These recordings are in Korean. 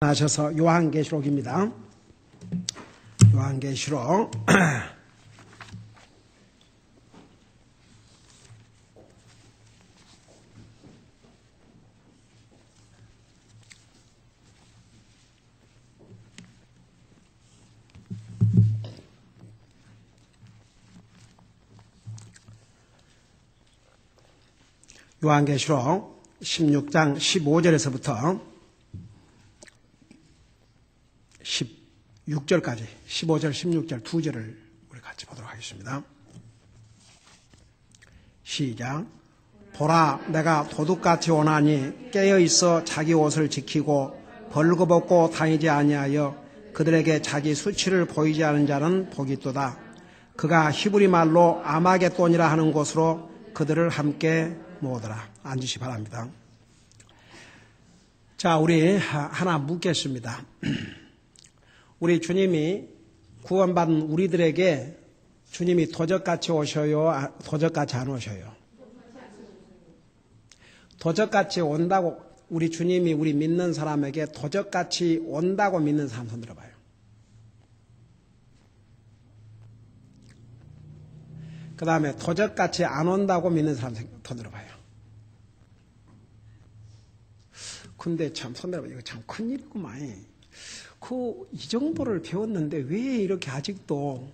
하셔서 요한계시록입니다. 요한계시록 요한계시록 16장 15절에서부터 16절까지 15절, 16절 두 절을 우리 같이 보도록 하겠습니다. 시작. 보라, 내가 도둑같이 오나니 깨어있어 자기 옷을 지키고 벌거벗고 다니지 아니하여 그들에게 자기 수치를 보이지 않은 자는 복이 있도다. 그가 히브리 말로 아마겟돈이라 하는 곳으로 그들을 함께 모으더라. 앉으시 바랍니다. 자, 우리 하나 묻겠습니다. 우리 주님이 구원받은 우리들에게 주님이 도적같이 오셔요? 도적같이 안 오셔요? 도적같이 온다고, 우리 주님이 우리 믿는 사람에게 도적같이 온다고 믿는 사람 손 들어봐요. 그 다음에 도적같이 안 온다고 믿는 사람 손 들어봐요. 근데 참 손 들어봐요. 이거 참 큰일이구만. 이 정도를 배웠는데 왜 이렇게 아직도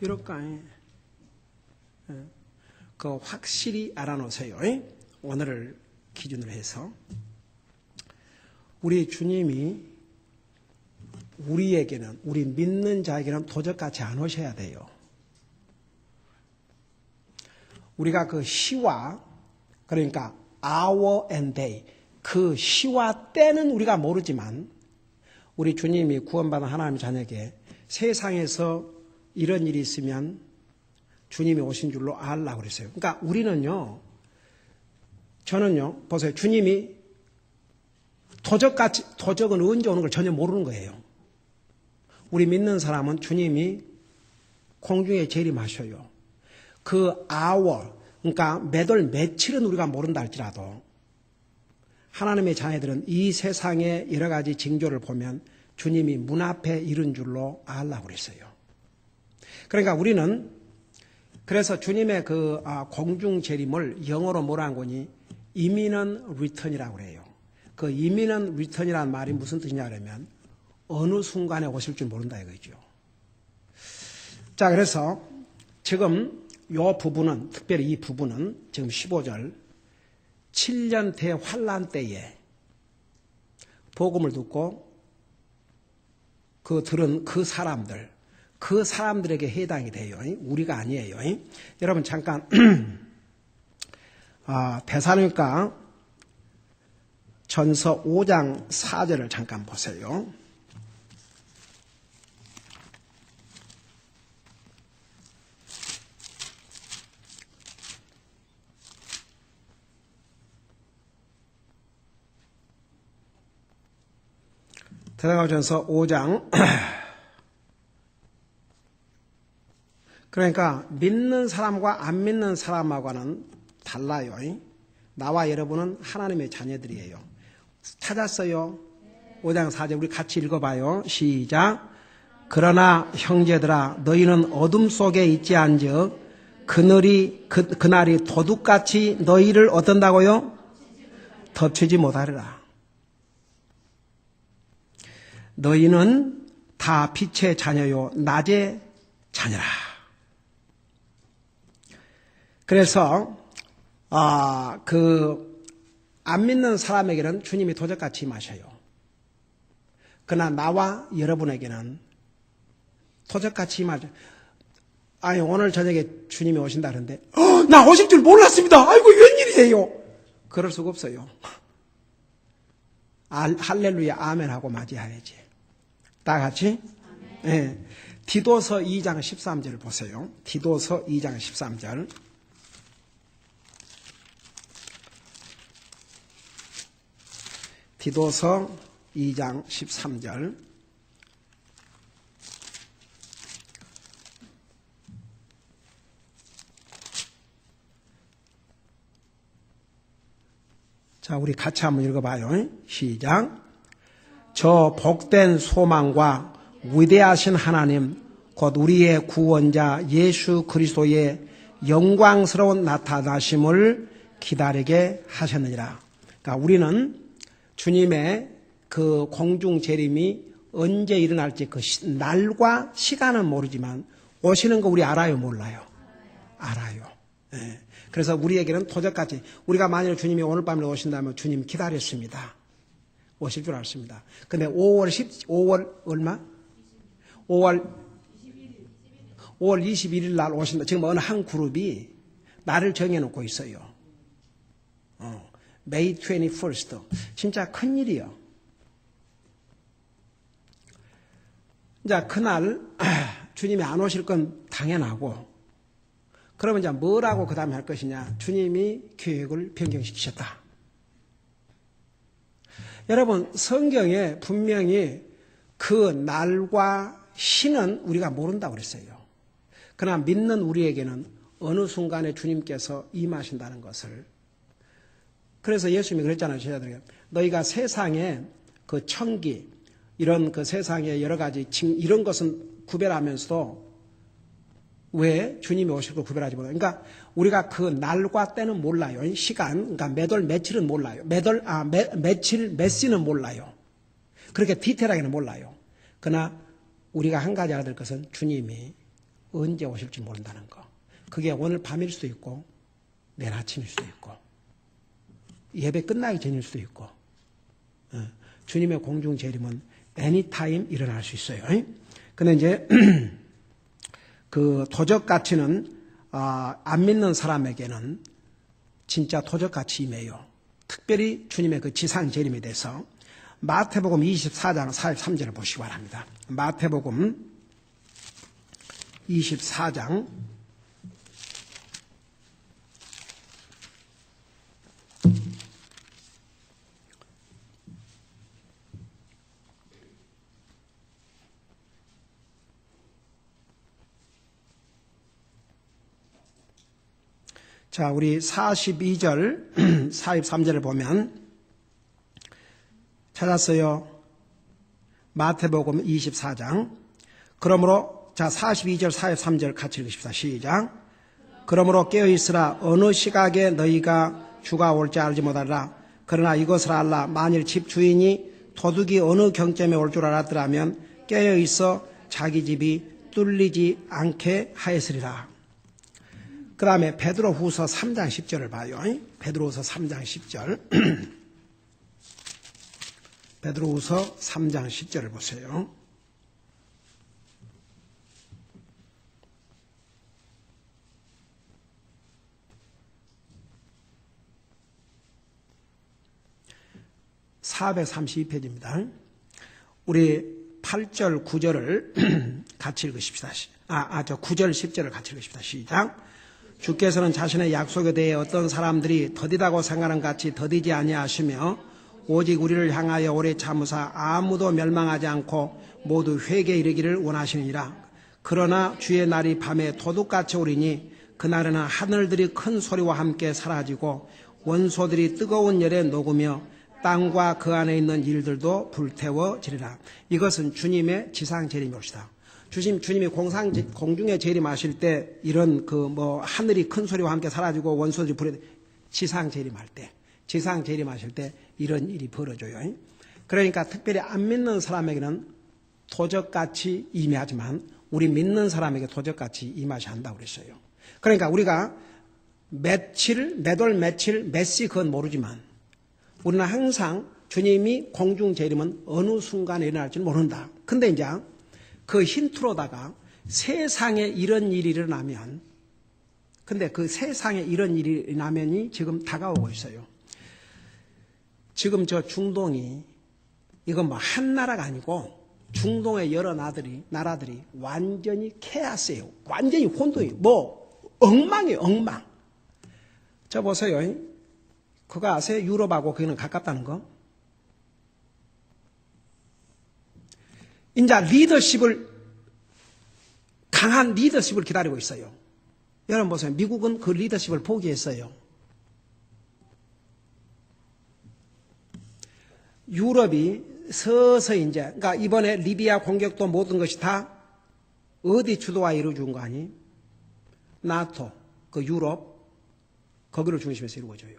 이럴까? 확실히 알아놓으세요. 오늘을 기준으로 해서 우리 주님이 우리에게는, 우리 믿는 자에게는 도적같이 안 오셔야 돼요. 우리가 그 시와, 그러니까 hour and day, 그 시와 때는 우리가 모르지만 우리 주님이 구원받은 하나님의 자녀에게 세상에서 이런 일이 있으면 주님이 오신 줄로 알라고 그랬어요. 그러니까 우리는요, 저는요, 보세요. 주님이 도적은 언제 오는 걸 전혀 모르는 거예요. 우리 믿는 사람은 주님이 공중에 재림하셔요. 그 hour, 그러니까 몇 월 며칠은 우리가 모른다 할지라도 하나님의 자녀들은 이 세상의 여러 가지 징조를 보면 주님이 문 앞에 이른 줄로 알라고 그랬어요. 그러니까 우리는 그래서 주님의 그 공중 재림을 영어로 뭐라는 거니? imminent return이라고 그래요. 그 imminent return이라는 말이 무슨 뜻이냐 그러면 어느 순간에 오실 줄 모른다 이거죠. 자, 그래서 지금 이 부분은, 특별히 이 부분은 지금 15절 7년 대환란 때에 복음을 듣고 들은 그 사람들에게 해당이 돼요. 우리가 아니에요. 여러분 잠깐 데살로니가 전서 5장 4절을 잠깐 보세요. 데살로니가전서 5장 그러니까 믿는 사람과 안 믿는 사람하고는 달라요. 나와 여러분은 하나님의 자녀들이에요. 찾았어요? 5장 4절 우리 같이 읽어봐요. 시작. 그러나 형제들아 너희는 어둠 속에 있지 않은즉 그날이 도둑같이 너희를 어떤다고요? 덮치지 못하리라. 너희는 다 빛의 자녀요 낮의 자녀라. 그래서 안 믿는 사람에게는 주님이 도적같이 임하셔요. 그러나 나와 여러분에게는 도적같이 임하죠. 아니 오늘 저녁에 주님이 오신다는데 나 오실 줄 몰랐습니다. 아이고 웬일이에요. 그럴 수가 없어요. 할렐루야 아멘 하고 맞이해야지. 다 같이? 네. 디도서 2장 13절을 보세요. 디도서 2장 13절. 디도서 2장 13절. 자, 우리 같이 한번 읽어봐요. 시작. 저 복된 소망과 위대하신 하나님, 곧 우리의 구원자 예수 그리스도의 영광스러운 나타나심을 기다리게 하셨느니라. 그러니까 우리는 주님의 그 공중 재림이 언제 일어날지 그 날과 시간은 모르지만 오시는 거 우리 알아요, 몰라요? 알아요. 예. 그래서 우리에게는 도적같이 우리가 만일 주님이 오늘 밤에 오신다면 주님 기다렸습니다. 오실 줄 알았습니다. 근데 5월 얼마? 5월 21일 날 오신다. 지금 어느 한 그룹이 날을 정해놓고 있어요. May 21st. 진짜 큰일이요. 이제 그날 주님이 안 오실 건 당연하고, 그러면 이제 뭐라고 그 다음에 할 것이냐. 주님이 계획을 변경시키셨다. 여러분, 성경에 분명히 그 날과 시는 우리가 모른다고 그랬어요. 그러나 믿는 우리에게는 어느 순간에 주님께서 임하신다는 것을. 그래서 예수님이 그랬잖아요. 제자들에게. 너희가 세상에 그 천기, 이런 그 세상의 여러 가지 이런 것은 구별하면서도 왜 주님이 오실 걸 구별하지 못해요. 그러니까 우리가 그 날과 때는 몰라요. 시간, 그러니까 몇 월 며칠은 몰라요. 며칠 몇 시는 몰라요. 그렇게 디테일하게는 몰라요. 그러나 우리가 한 가지 알아야 될 것은 주님이 언제 오실지 모른다는 거. 그게 오늘 밤일 수도 있고 내일 아침일 수도 있고 예배 끝나기 전일 수도 있고 주님의 공중 재림은 anytime 일어날 수 있어요. 근데 이제 그 도적같이는 안 믿는 사람에게는 진짜 도적같이 임해요. 특별히 주님의 그 지상 재림에 대해서 마태복음 24장 43절을 보시기 바랍니다. 마태복음 24장 '자, 우리 42절, 43절을 보면 찾았어요. 마태복음 24장. 그러므로, 자, 42절, 43절 같이 읽으십시다. 시작. 그러므로 깨어있으라. 어느 시각에 너희가 주가 올지 알지 못하리라. 그러나 이것을 알라. 만일 집 주인이 도둑이 어느 경점에 올 줄 알았더라면 깨어있어 자기 집이 뚫리지 않게 하였으리라. 그 다음에 베드로후서 3장 10절을 봐요. 베드로후서 3장 10절. 베드로후서 3장 10절을 보세요. (432페이지입니다) 우리 8절 9절을 같이 읽으십시다. 저 9절 10절을 같이 읽으십시다. 시작. 주께서는 자신의 약속에 대해 어떤 사람들이 더디다고 생각하는 같이 더디지 아니하시며 오직 우리를 향하여 오래 참으사 아무도 멸망하지 않고 모두 회개에 이르기를 원하시느니라. 그러나 주의 날이 밤에 도둑같이 오리니 그날에는 하늘들이 큰 소리와 함께 사라지고 원소들이 뜨거운 열에 녹으며 땅과 그 안에 있는 일들도 불태워지리라. 이것은 주님의 지상 재림이 옵시다. 주님이 공중에 재림하실 때 이런 하늘이 큰 소리와 함께 사라지고 원소들이 불에 지상 재림하실 때 이런 일이 벌어져요. 그러니까 특별히 안 믿는 사람에게는 도적같이 임하지만 우리 믿는 사람에게 도적같이 임하셔야 한다고 그랬어요. 그러니까 우리가 며칠, 몇 월, 며칠, 몇 시 그건 모르지만 우리는 항상 주님이 공중 재림은 어느 순간에 일어날지는 모른다. 근데 이제 그 힌트로다가 세상에 이런 일이 일어나면, 근데 그 세상에 이런 일이 일어나면이 지금 다가오고 있어요. 지금 저 중동이, 이건 한 나라가 아니고 중동의 여러 나라들이 완전히 케아스예요. 완전히 혼돈이, 엉망이에요, 엉망. 저 보세요. 그거 아세요? 유럽하고 거기는 가깝다는 거? 이제 강한 리더십을 기다리고 있어요. 여러분 보세요. 미국은 그 리더십을 포기했어요. 유럽이 서서히 이제, 그러니까 이번에 리비아 공격도 모든 것이 다 어디 주도와 이루어진 거 아니? 나토, 그 유럽, 거기를 중심에서 이루어져요.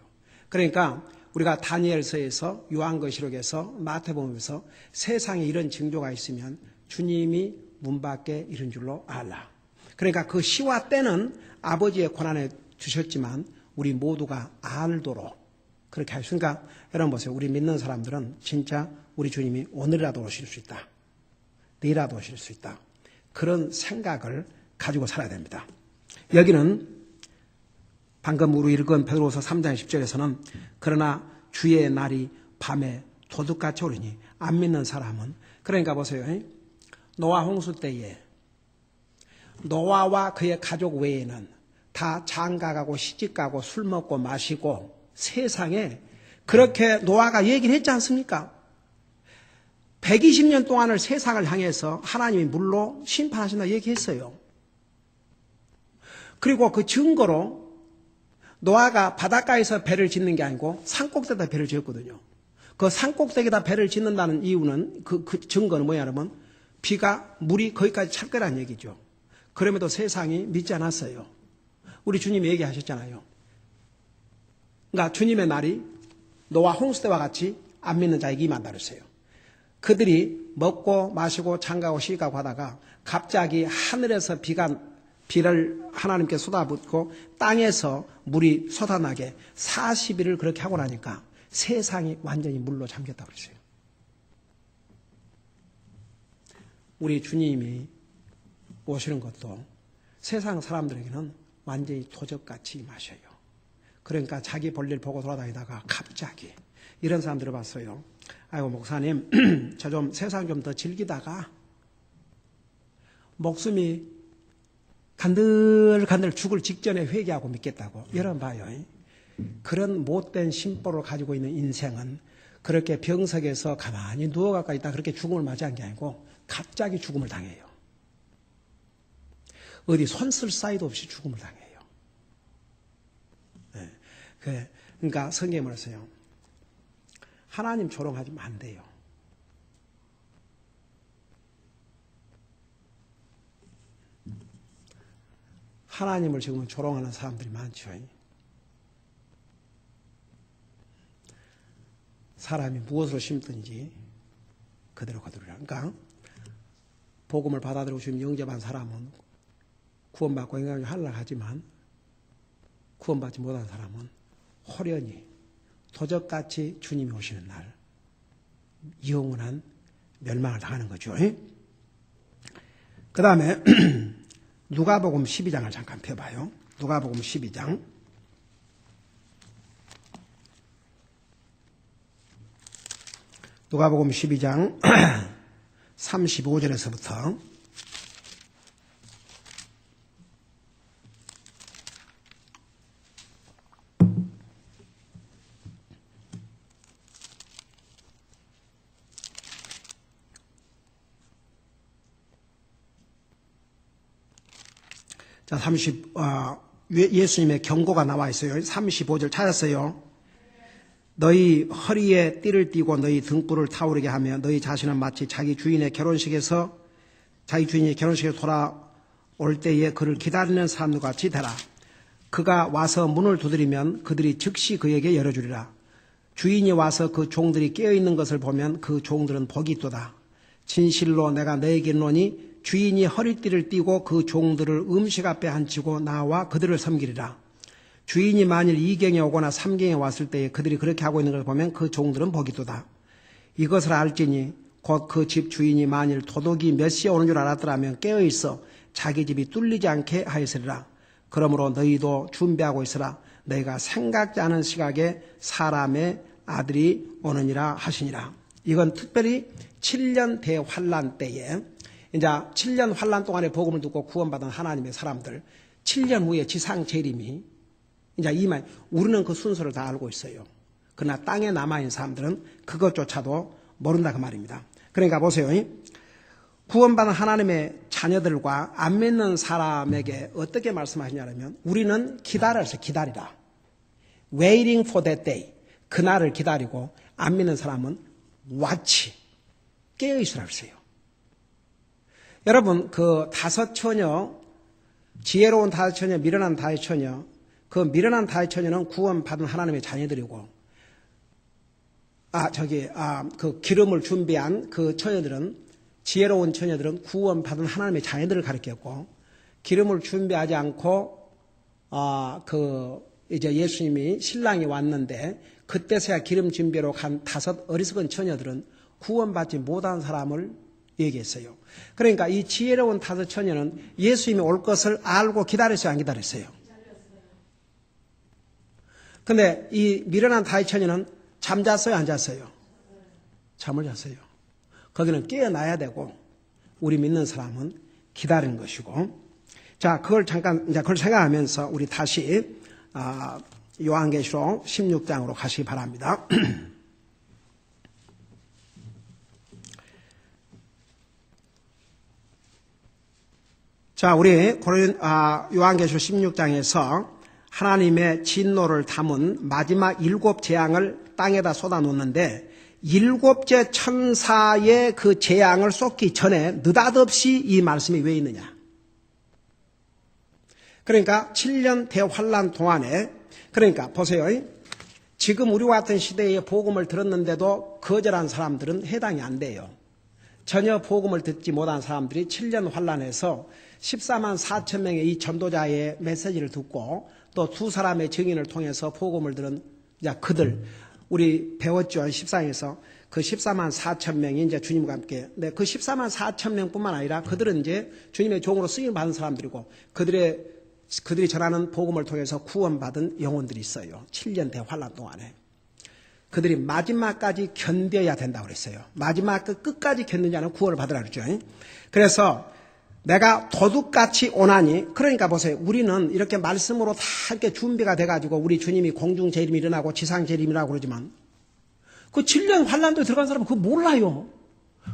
그러니까 우리가 다니엘서에서 요한계시록에서 마태복음에서 세상에 이런 징조가 있으면 주님이 문 밖에 이른 줄로 알라. 그러니까 그 시와 때는 아버지의 권한에 주셨지만 우리 모두가 알도록 그렇게 하셨으니까 여러분 보세요. 우리 믿는 사람들은 진짜 우리 주님이 오늘이라도 오실 수 있다. 내일이라도 오실 수 있다. 그런 생각을 가지고 살아야 됩니다. 여기는 방금 우리 읽은 베드로서 3장 10절에서는 그러나 주의 날이 밤에 도둑같이 오르니 안 믿는 사람은 그러니까 보세요. 노아 홍수 때에 노아와 그의 가족 외에는 다 장가가고 시집가고 술 먹고 마시고 세상에 그렇게 노아가 얘기를 했지 않습니까? 120년 동안을 세상을 향해서 하나님이 물로 심판하신다 얘기했어요. 그리고 그 증거로 노아가 바닷가에서 배를 짓는 게 아니고 산꼭대기에다 배를 지었거든요. 그 산꼭대기에다 배를 짓는다는 이유는 그 증거는 뭐냐면 물이 거기까지 찰 거라는 얘기죠. 그럼에도 세상이 믿지 않았어요. 우리 주님이 얘기하셨잖아요. 그러니까 주님의 날이 노아 홍수 때와 같이 안 믿는 자에게 임한다 그랬어요. 그들이 먹고 마시고 장가고 시가고 하다가 갑자기 하늘에서 비를 하나님께 쏟아붓고 땅에서 물이 쏟아나게 40일을 그렇게 하고 나니까 세상이 완전히 물로 잠겼다고 그랬어요. 우리 주님이 오시는 것도 세상 사람들에게는 완전히 도적같이 임하셔요. 그러니까 자기 볼일 보고 돌아다니다가 갑자기 이런 사람들을 봤어요. 아이고 목사님 저 좀 세상 좀 더 즐기다가 목숨이 간들간들 죽을 직전에 회개하고 믿겠다고. 여러분 봐요. 그런 못된 심보를 가지고 있는 인생은 그렇게 병석에서 가만히 누워가까이 있다 그렇게 죽음을 맞이한 게 아니고 갑자기 죽음을 당해요. 어디 손 쓸 사이도 없이 죽음을 당해요. 네. 그러니까 성경에 말했어요. 하나님 조롱하지 안 돼요. 하나님을 지금 조롱하는 사람들이 많죠. 사람이 무엇으로 심든지 그대로 거두리라. 그러니까 복음을 받아들이고 지금 영접한 사람은 구원받고 인간을 하려고 하지만 구원받지 못한 사람은 호련히 도적같이 주님이 오시는 날 영원한 멸망을 당하는 거죠. 그 다음에 누가복음 12장을 잠깐 펴봐요. 누가복음 12장. 누가복음 12장 35절에서부터 자, 예수님의 경고가 나와 있어요. 35절 찾았어요. 너희 허리에 띠를 띠고 너희 등불을 타오르게 하며 너희 자신은 마치 자기 주인이 결혼식에서 돌아올 때에 그를 기다리는 사람과 같이 되라. 그가 와서 문을 두드리면 그들이 즉시 그에게 열어주리라. 주인이 와서 그 종들이 깨어있는 것을 보면 그 종들은 복이 있도다. 진실로 내가 너에게 이르노니 주인이 허리띠를 띠고 그 종들을 음식 앞에 앉히고 나와 그들을 섬기리라. 주인이 만일 2경에 오거나 3경에 왔을 때에 그들이 그렇게 하고 있는 것을 보면 그 종들은 복이 있도다. 이것을 알지니 곧 그 집 주인이 만일 도둑이 몇 시에 오는 줄 알았더라면 깨어있어 자기 집이 뚫리지 않게 하였으리라. 그러므로 너희도 준비하고 있으라. 너희가 생각지 않은 시각에 사람의 아들이 오느니라 하시니라. 이건 특별히 7년 대환란 때에 이제 7년 환란 동안에 복음을 듣고 구원받은 하나님의 사람들 7년 후에 지상 재림이 이제 이만 우리는 그 순서를 다 알고 있어요. 그러나 땅에 남아있는 사람들은 그것조차도 모른다 그 말입니다. 그러니까 보세요. 구원받은 하나님의 자녀들과 안 믿는 사람에게 어떻게 말씀하시냐면 우리는 기다리라. Waiting for that day. 그날을 기다리고 안 믿는 사람은 watch, 깨어있으라 그랬어요. 여러분, 그 다섯 처녀, 지혜로운 다섯 처녀, 미련한 다섯 처녀, 그 미련한 다섯 처녀는 구원받은 하나님의 자녀들이고, 그 기름을 준비한 그 처녀들은, 지혜로운 처녀들은 구원받은 하나님의 자녀들을 가리켰고, 기름을 준비하지 않고, 이제 예수님이 신랑이 왔는데, 그때서야 기름 준비로 간 다섯 어리석은 처녀들은 구원받지 못한 사람을 얘기했어요. 그러니까 이 지혜로운 다섯 처녀는 예수님이 올 것을 알고 기다렸어요, 안 기다렸어요? 근데 이 미련한 다섯 처녀는 잠잤어요, 안 잤어요? 잠을 잤어요. 거기는 깨어나야 되고, 우리 믿는 사람은 기다리는 것이고. 자, 그걸 생각하면서 우리 다시, 요한계시록 16장으로 가시기 바랍니다. 자, 우리 요한계시록 16장에서 하나님의 진노를 담은 마지막 일곱 재앙을 땅에다 쏟아놓는데, 일곱째 천사의 그 재앙을 쏟기 전에 느닷없이 이 말씀이 왜 있느냐? 그러니까 7년 대환란 동안에, 그러니까 보세요. 지금 우리와 같은 시대에 복음을 들었는데도 거절한 사람들은 해당이 안 돼요. 전혀 복음을 듣지 못한 사람들이 7년 환란에서 14만 4천 명의 이 전도자의 메시지를 듣고 또 두 사람의 증인을 통해서 복음을 들은 그들, 우리 배웠죠. 14장에서 그 14만 4천 명이 이제 주님과 함께, 그 14만 4천 명뿐만 아니라 그들은 이제 주님의 종으로 쓰임 받은 사람들이고, 그들이 전하는 복음을 통해서 구원받은 영혼들이 있어요. 7년 대환란 동안에. 그들이 마지막까지 견뎌야 된다고 그랬어요. 마지막 끝까지 견딘 자는 구원을 받으라 그랬죠. 그래서 내가 도둑같이 오나니, 그러니까 보세요. 우리는 이렇게 말씀으로 다 이렇게 준비가 돼가지고 우리 주님이 공중 재림이 일어나고 지상 재림이 일어나고 그러지만 그 7년 환란도에 들어간 사람은 그거 몰라요.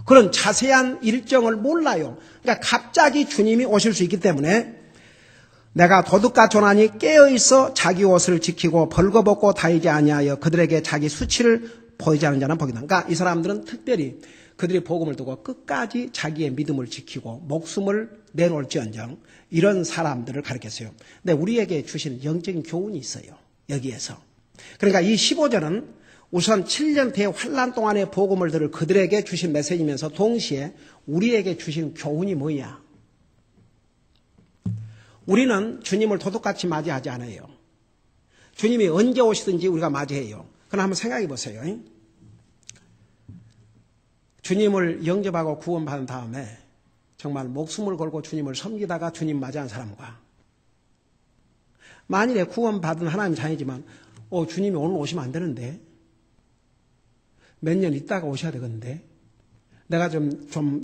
그런 자세한 일정을 몰라요. 그러니까 갑자기 주님이 오실 수 있기 때문에 내가 도둑같이 오나니 깨어있어 자기 옷을 지키고 벌거벗고 다니지 아니하여 그들에게 자기 수치를 보이지 않는 자는 복이다. 그러니까 이 사람들은 특별히 그들이 복음을 두고 끝까지 자기의 믿음을 지키고 목숨을 내놓을지언정 이런 사람들을 가르쳤어요. 근데 우리에게 주신 영적인 교훈이 있어요. 여기에서. 그러니까 이 15절은 우선 7년 대환란 동안의 복음을 들을 그들에게 주신 메시지면서 동시에 우리에게 주신 교훈이 뭐냐? 우리는 주님을 도둑같이 맞이하지 않아요. 주님이 언제 오시든지 우리가 맞이해요. 그럼 한번 생각해 보세요. 주님을 영접하고 구원받은 다음에 정말 목숨을 걸고 주님을 섬기다가 주님 맞이한 사람과, 만일에 구원받은 하나님 자녀지만 주님이 오늘 오시면 안 되는데 몇 년 있다가 오셔야 되겠는데 내가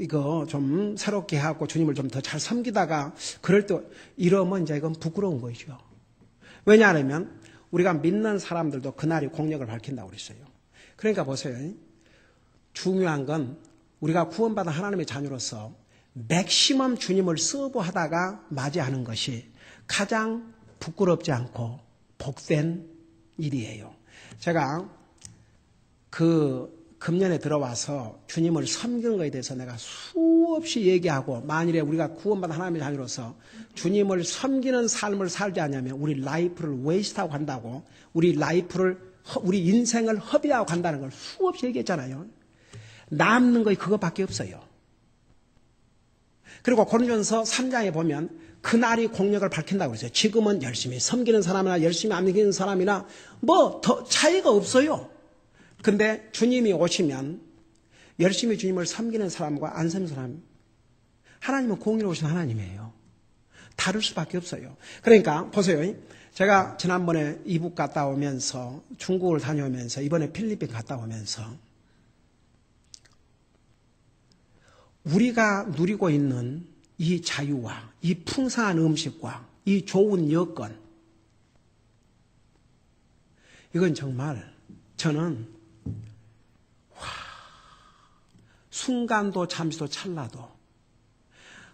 이거 좀 새롭게 하고 주님을 좀 더 잘 섬기다가 그럴 때 이러면 이제 이건 부끄러운 거죠. 왜냐하면 우리가 믿는 사람들도 그날이 공력을 밝힌다고 그랬어요. 그러니까 보세요. 중요한 건 우리가 구원받은 하나님의 자녀로서 맥시멈 주님을 서브하다가 맞이하는 것이 가장 부끄럽지 않고 복된 일이에요. 제가 금년에 들어와서 주님을 섬기는 것에 대해서 내가 수없이 얘기하고, 만일에 우리가 구원받은 하나님의 자녀로서 주님을 섬기는 삶을 살지 않으면 우리 라이프를 웨이스트하고 간다고, 우리 인생을 허비하고 간다는 걸 수없이 얘기했잖아요. 남는 것이 그것밖에 없어요. 그리고 고린도전서 3장에 보면 그날이 공력을 밝힌다고 그랬어요. 지금은 열심히 섬기는 사람이나 열심히 안 섬기는 사람이나 뭐 더 차이가 없어요. 근데 주님이 오시면 열심히 주님을 섬기는 사람과 안 섬기는 사람, 하나님은 공의로우신 하나님이에요. 다를 수밖에 없어요. 그러니까 보세요. 제가 지난번에 이북 갔다 오면서, 중국을 다녀오면서, 이번에 필리핀 갔다 오면서 우리가 누리고 있는 이 자유와 이 풍성한 음식과 이 좋은 여건, 이건 정말 저는 순간도 잠시도 찰나도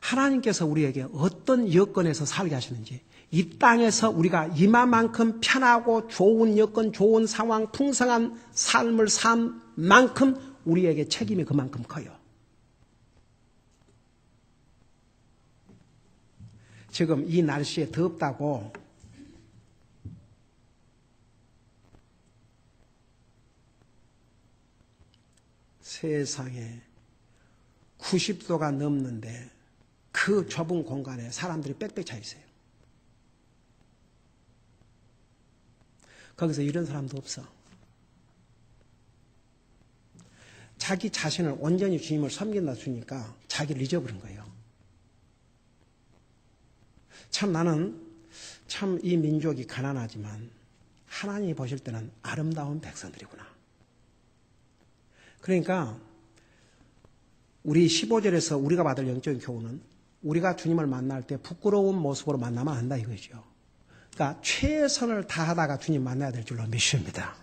하나님께서 우리에게 어떤 여건에서 살게 하시는지, 이 땅에서 우리가 이만큼 편하고 좋은 여건, 좋은 상황, 풍성한 삶을 산 만큼 우리에게 책임이 그만큼 커요. 지금 이 날씨에 덥다고 세상에 90도가 넘는데 그 좁은 공간에 사람들이 빽빽 차 있어요. 거기서 이런 사람도 없어. 자기 자신을 온전히 주님을 섬긴다 주니까 자기를 잊어버린 거예요. 참 나는 참 이 민족이 가난하지만 하나님이 보실 때는 아름다운 백성들이구나. 그러니까 우리 15절에서 우리가 받을 영적인 교훈은 우리가 주님을 만날 때 부끄러운 모습으로 만나면 안 된다 이거죠. 그러니까 최선을 다하다가 주님 만나야 될 줄로 믿습니다.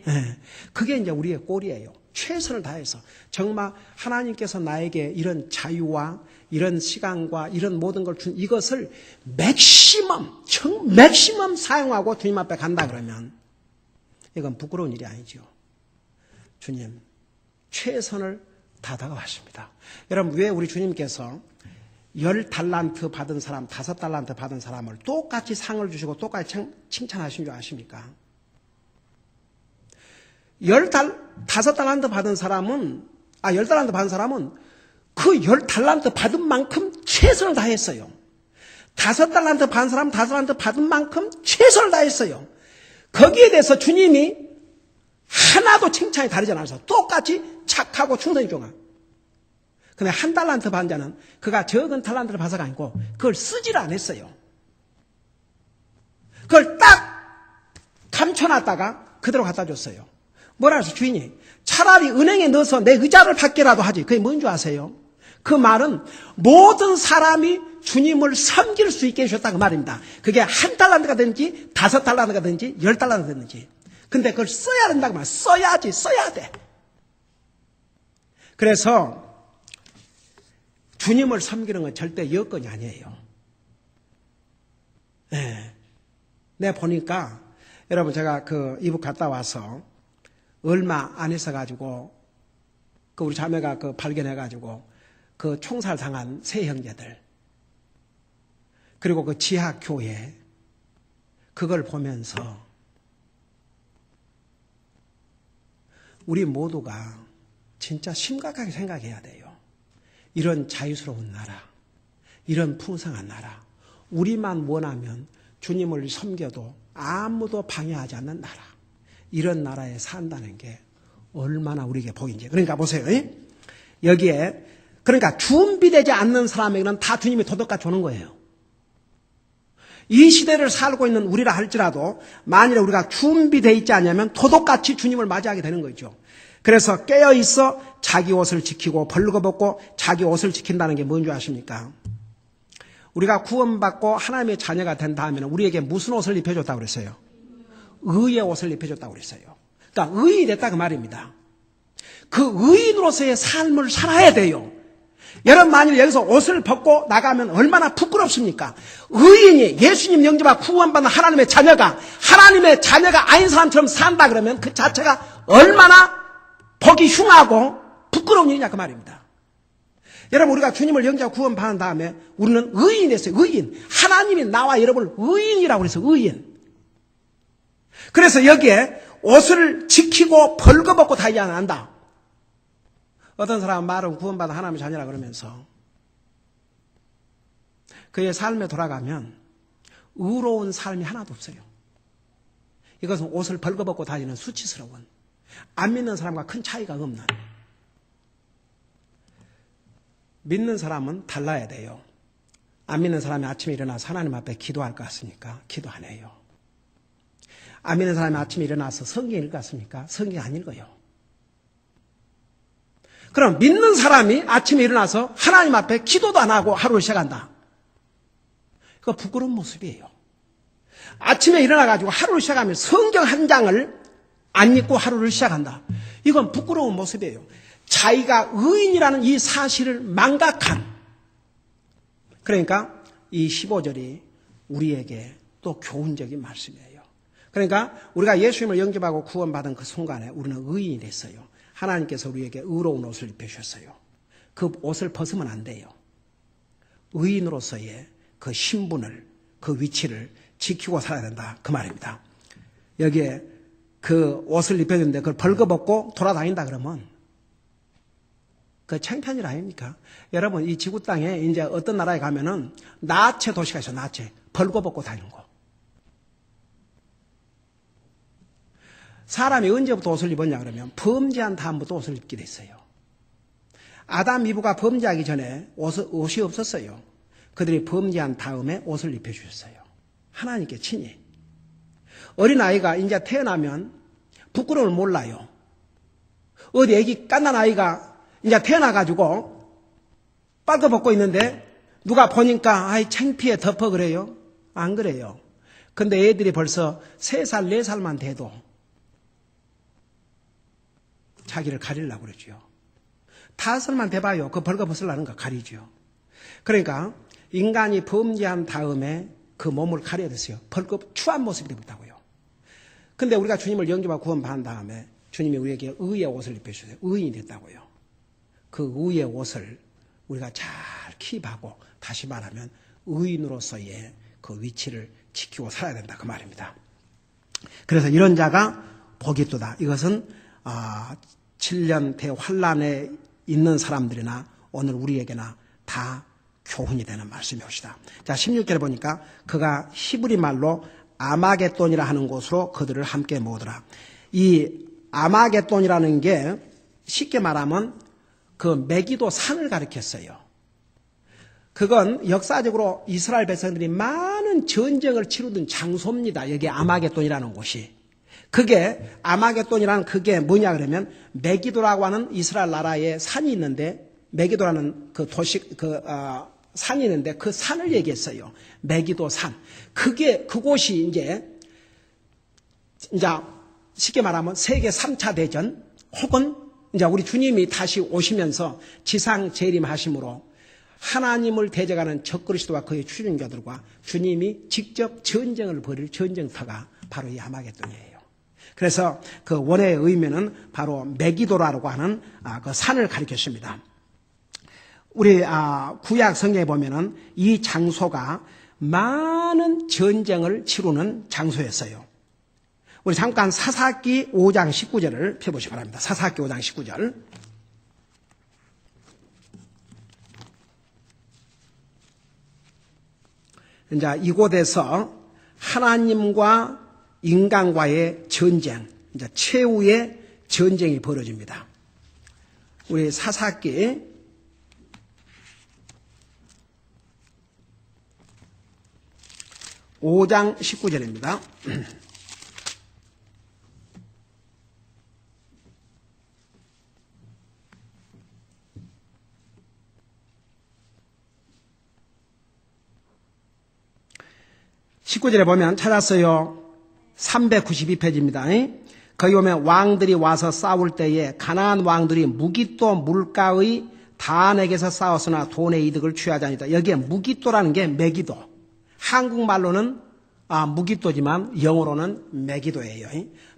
네. 그게 이제 우리의 꼴이에요. 최선을 다해서 정말 하나님께서 나에게 이런 자유와 이런 시간과 이런 모든 걸 준 이것을 맥시멈 사용하고 주님 앞에 간다 그러면 이건 부끄러운 일이 아니죠. 주님 최선을 다하다가 왔습니다. 여러분 왜 우리 주님께서 10달란트 받은 사람, 5달란트 받은 사람을 똑같이 상을 주시고 똑같이 칭찬하신 줄 아십니까? 5달란트 받은 사람은 그 10달란트 받은 만큼 최선을 다했어요. 5달란트 받은 사람 5달란트 받은 만큼 최선을 다했어요. 거기에 대해서 주님이 하나도 칭찬이 다르지 않아서 똑같이 착하고 충성이 좋아. 근데 1달란트 받은 자는 그가 적은 달란트를 받아가 아니고 그걸 쓰지를 않았어요. 그걸 딱 감춰놨다가 그대로 갖다 줬어요. 뭐라 해서 주인이 차라리 은행에 넣어서 내 의자를 받게라도 하지. 그게 뭔 줄 아세요? 그 말은 모든 사람이 주님을 섬길 수 있게 해주셨다 그 말입니다. 그게 1달란트가 되는지 5달란트가 되는지 10달란트가 되는지. 근데 그걸 써야 된다고 말. 써야 돼. 그래서 주님을 섬기는 건 절대 여건이 아니에요. 네. 내가 보니까 여러분 제가 그 이북 갔다 와서 얼마 안 있어가지고 그 우리 자매가 그 발견해가지고 그 총살 당한 세 형제들 그리고 그 지하교회 그걸 보면서 우리 모두가 진짜 심각하게 생각해야 돼요. 이런 자유스러운 나라, 이런 풍성한 나라, 우리만 원하면 주님을 섬겨도 아무도 방해하지 않는 나라, 이런 나라에 산다는 게 얼마나 우리에게 복인지. 그러니까 보세요. 여기에 그러니까 준비되지 않는 사람에게는 다 주님이 도덕같이 주는 거예요. 이 시대를 살고 있는 우리라 할지라도 만일에 우리가 준비되어 있지 않냐면 도덕같이 주님을 맞이하게 되는 거죠. 그래서 깨어있어 자기 옷을 지키고 벌거벗고 자기 옷을 지킨다는 게 뭔지 아십니까? 우리가 구원받고 하나님의 자녀가 된 다음에는 우리에게 무슨 옷을 입혀줬다고 그랬어요? 의의 옷을 입혀줬다고 그랬어요. 그러니까 의인이 됐다 그 말입니다. 그 의인으로서의 삶을 살아야 돼요. 여러분 만일 여기서 옷을 벗고 나가면 얼마나 부끄럽습니까? 의인이 예수님 영접하고 구원받는 하나님의 자녀가 아닌 사람처럼 산다 그러면 그 자체가 얼마나 보기 흉하고 부끄러운 일이냐 그 말입니다. 여러분 우리가 주님을 영접하고 구원받은 다음에 우리는 의인이 됐어요. 의인. 하나님이 나와 여러분을 의인이라고 그래서 의인. 그래서 여기에 옷을 지키고 벌거벗고 다니지 않는다. 어떤 사람은 말은 구원받은 하나님의 자녀라 그러면서 그의 삶에 돌아가면 의로운 삶이 하나도 없어요. 이것은 옷을 벌거벗고 다니는 수치스러운 안 믿는 사람과 큰 차이가 없는 믿는 사람은 달라야 돼요. 안 믿는 사람이 아침에 일어나서 하나님 앞에 기도할 것 같습니까? 기도 안 해요. 안 믿는 사람이 아침에 일어나서 성경 읽을 것 같습니까? 성경 안 읽어요. 그럼 믿는 사람이 아침에 일어나서 하나님 앞에 기도도 안 하고 하루를 시작한다. 그거 부끄러운 모습이에요. 아침에 일어나가지고 하루를 시작하면 성경 한 장을 안 읽고 하루를 시작한다. 이건 부끄러운 모습이에요. 자기가 의인이라는 이 사실을 망각한. 그러니까 이 15절이 우리에게 또 교훈적인 말씀이에요. 그러니까 우리가 예수님을 영접하고 구원받은 그 순간에 우리는 의인이 됐어요. 하나님께서 우리에게 의로운 옷을 입혀주셨어요. 그 옷을 벗으면 안 돼요. 의인으로서의 그 신분을, 그 위치를 지키고 살아야 된다. 그 말입니다. 여기에 그 옷을 입혀줬는데 그걸 벌거벗고 돌아다닌다 그러면 그 창피한 일 아닙니까? 여러분, 이 지구 땅에 이제 어떤 나라에 가면은 나체 도시가 있어요. 나체. 벌거벗고 다니는 거. 사람이 언제부터 옷을 입었냐 그러면 범죄한 다음부터 옷을 입게 됐어요. 아담 이브가 범죄하기 전에 옷이 없었어요. 그들이 범죄한 다음에 옷을 입혀주셨어요. 하나님께 친히. 어린아이가 이제 태어나면 부끄러움을 몰라요. 어디 애기 깐난 아이가 이제 태어나가지고 빨개벗고 있는데 누가 보니까 아이 창피해 덮어 그래요? 안 그래요. 근데 애들이 벌써 3살, 4살만 돼도 자기를 가리려고 그러죠. 5살만 돼봐요. 그 벌거벗으려는 거 가리죠. 그러니까 인간이 범죄한 다음에 그 몸을 가려야 됐어요. 추한 모습이 되었다고요. 근데 우리가 주님을 영접하고 구원받은 다음에 주님이 우리에게 의의 옷을 입혀주세요. 의인이 됐다고요. 그 의의 옷을 우리가 잘 킵하고 다시 말하면 의인으로서의 그 위치를 지키고 살아야 된다. 그 말입니다. 그래서 이런 자가 복이 있도다. 이것은 7년 대환란에 있는 사람들이나 오늘 우리에게나 다 교훈이 되는 말씀이옵시다. 자, 16절에 보니까 그가 히브리 말로 아마겟돈이라 하는 곳으로 그들을 함께 모으더라. 이 아마겟돈이라는 게 쉽게 말하면 그 메기도 산을 가리켰어요. 그건 역사적으로 이스라엘 백성들이 많은 전쟁을 치르던 장소입니다. 여기 아마겟돈이라는 곳이. 그게 아마겟돈이라는 그게 뭐냐 그러면 메기도라고 하는 이스라엘 나라에 산이 있는데 메기도라는 그 도시 산이 있는데 그 산을 얘기했어요. 메기도 산. 그곳이 이제 쉽게 말하면 세계 3차 대전 혹은 이제 우리 주님이 다시 오시면서 지상 재림하심으로 하나님을 대적하는 적그리스도와 그의 추종자들과 주님이 직접 전쟁을 벌일 전쟁터가 바로 이 아마겟돈이에요. 그래서 그 원어의 의미는 바로 메기도라고 하는 그 산을 가리켰습니다. 우리 구약 성경에 보면은 이 장소가 많은 전쟁을 치르는 장소였어요. 우리 잠깐 사사기 5장 19절을 펴보시기 바랍니다. 사사기 5장 19절. 이제 이곳에서 하나님과 인간과의 전쟁, 이제 최후의 전쟁이 벌어집니다. 우리 사사기 5장 19절입니다. (19절에) 보면 찾았어요. 392페이지입니다. 거기 보면 왕들이 와서 싸울 때에 가나안 왕들이 무깃도 물가의 다안에게서 싸웠으나 돈의 이득을 취하지 아니하다. 여기에 무깃도라는 게 메기도. 한국말로는 무깃도지만 영어로는 메기도예요.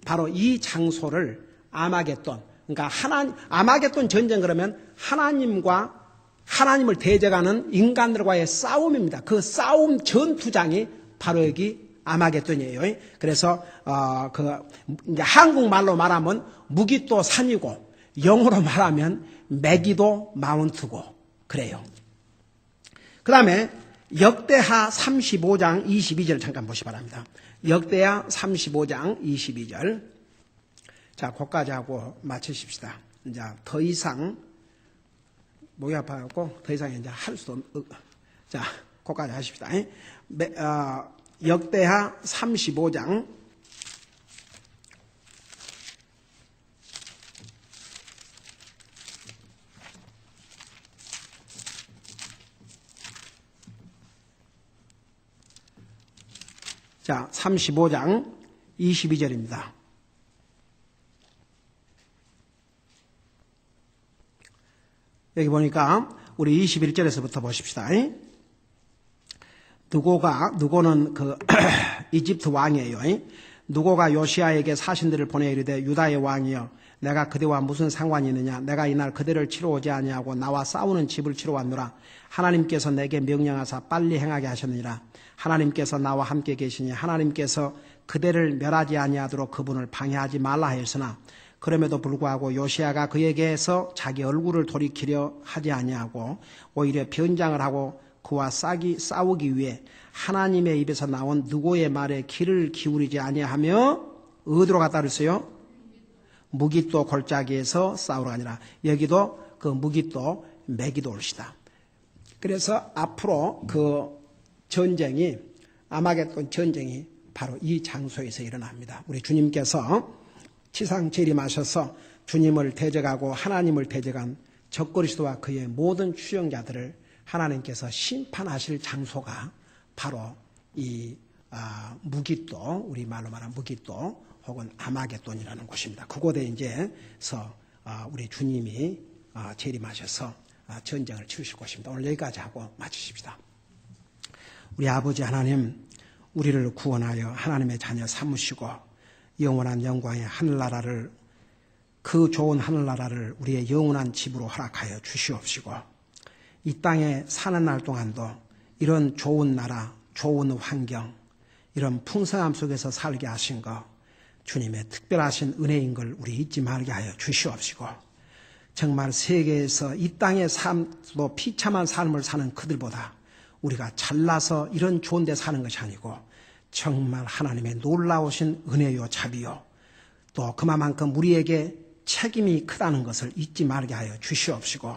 바로 이 장소를 아마겟돈, 그러니까 아마겟돈 전쟁 그러면 하나님을 대적하는 인간들과의 싸움입니다. 그 싸움 전투장이 바로 여기 아마겟돈이에요. 그래서 이제 한국말로 말하면 무깃도 산이고 영어로 말하면 메기도 마운트고 그래요. 그 다음에 역대하 35장 22절 잠깐 보시기 바랍니다. 역대하 35장 22절. 자, 거기까지 하고 마치십시다. 이제 더 이상 목이 아파갖고 더 이상 이제 할 수 자, 거기까지 하십시다. 역대하 35장 35장 22절입니다. 여기 보니까 우리 21절에서부터 보십시다. 누고는 그 이집트 왕이에요. 누고가 요시야에게 사신들을 보내 이르되 유다의 왕이여 내가 그대와 무슨 상관이 있느냐 내가 이날 그대를 치러 오지 아니하고 나와 싸우는 집을 치러 왔노라. 하나님께서 내게 명령하사 빨리 행하게 하셨느니라. 하나님께서 나와 함께 계시니 하나님께서 그대를 멸하지 아니하도록 그분을 방해하지 말라 하였으나 그럼에도 불구하고 요시야가 그에게서 자기 얼굴을 돌이키려 하지 아니하고 오히려 변장을 하고 그와 싸우기 위해 하나님의 입에서 나온 누고의 말에 귀를 기울이지 아니하며 어디로 갔다 그랬어요? 무깃도 골짜기에서 싸우러 가니라. 여기도 그 무깃도 메기돌시다. 그래서 앞으로 그 전쟁이 아마겟돈 전쟁이 바로 이 장소에서 일어납니다. 우리 주님께서 지상 재림하셔서 주님을 대적하고 하나님을 대적한 적그리스도와 그의 모든 추종자들을 하나님께서 심판하실 장소가 바로 이 무깃도, 우리 말로 말하는 무깃도 혹은 아마겟돈이라는 곳입니다. 그곳에 이제서 우리 주님이 재림하셔서 전쟁을 치르실 것입니다. 오늘 여기까지 하고 마치십시다. 우리 아버지 하나님, 우리를 구원하여 하나님의 자녀 삼으시고 영원한 영광의 하늘나라를, 그 좋은 하늘나라를 우리의 영원한 집으로 허락하여 주시옵시고 이 땅에 사는 날 동안도 이런 좋은 나라, 좋은 환경, 이런 풍성함 속에서 살게 하신 것 주님의 특별하신 은혜인 걸 우리 잊지 말게 하여 주시옵시고 정말 세계에서 이 땅의 삶도 비참한 삶을 사는 그들보다 우리가 잘나서 이런 좋은 데 사는 것이 아니고 정말 하나님의 놀라우신 은혜요 자비요 또 그만큼 우리에게 책임이 크다는 것을 잊지 말게 하여 주시옵시고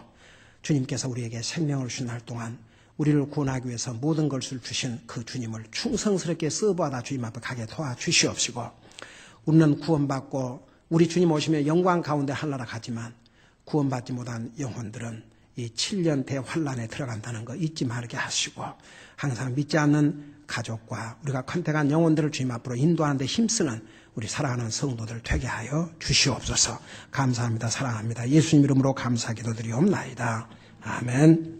주님께서 우리에게 생명을 주신 날 동안 우리를 구원하기 위해서 모든 것을 주신 그 주님을 충성스럽게 서브하다 주님 앞에 가게 도와주시옵시고 우리는 구원받고 우리 주님 오시면 영광 가운데 하늘나라 가지만 구원받지 못한 영혼들은 이 7년 대환란에 들어간다는 거 잊지 말게 하시고 항상 믿지 않는 가족과 우리가 컨택한 영혼들을 주님 앞으로 인도하는 데 힘쓰는 우리 사랑하는 성도들 되게 하여 주시옵소서. 감사합니다. 사랑합니다. 예수님 이름으로 감사 기도드리옵나이다. 아멘.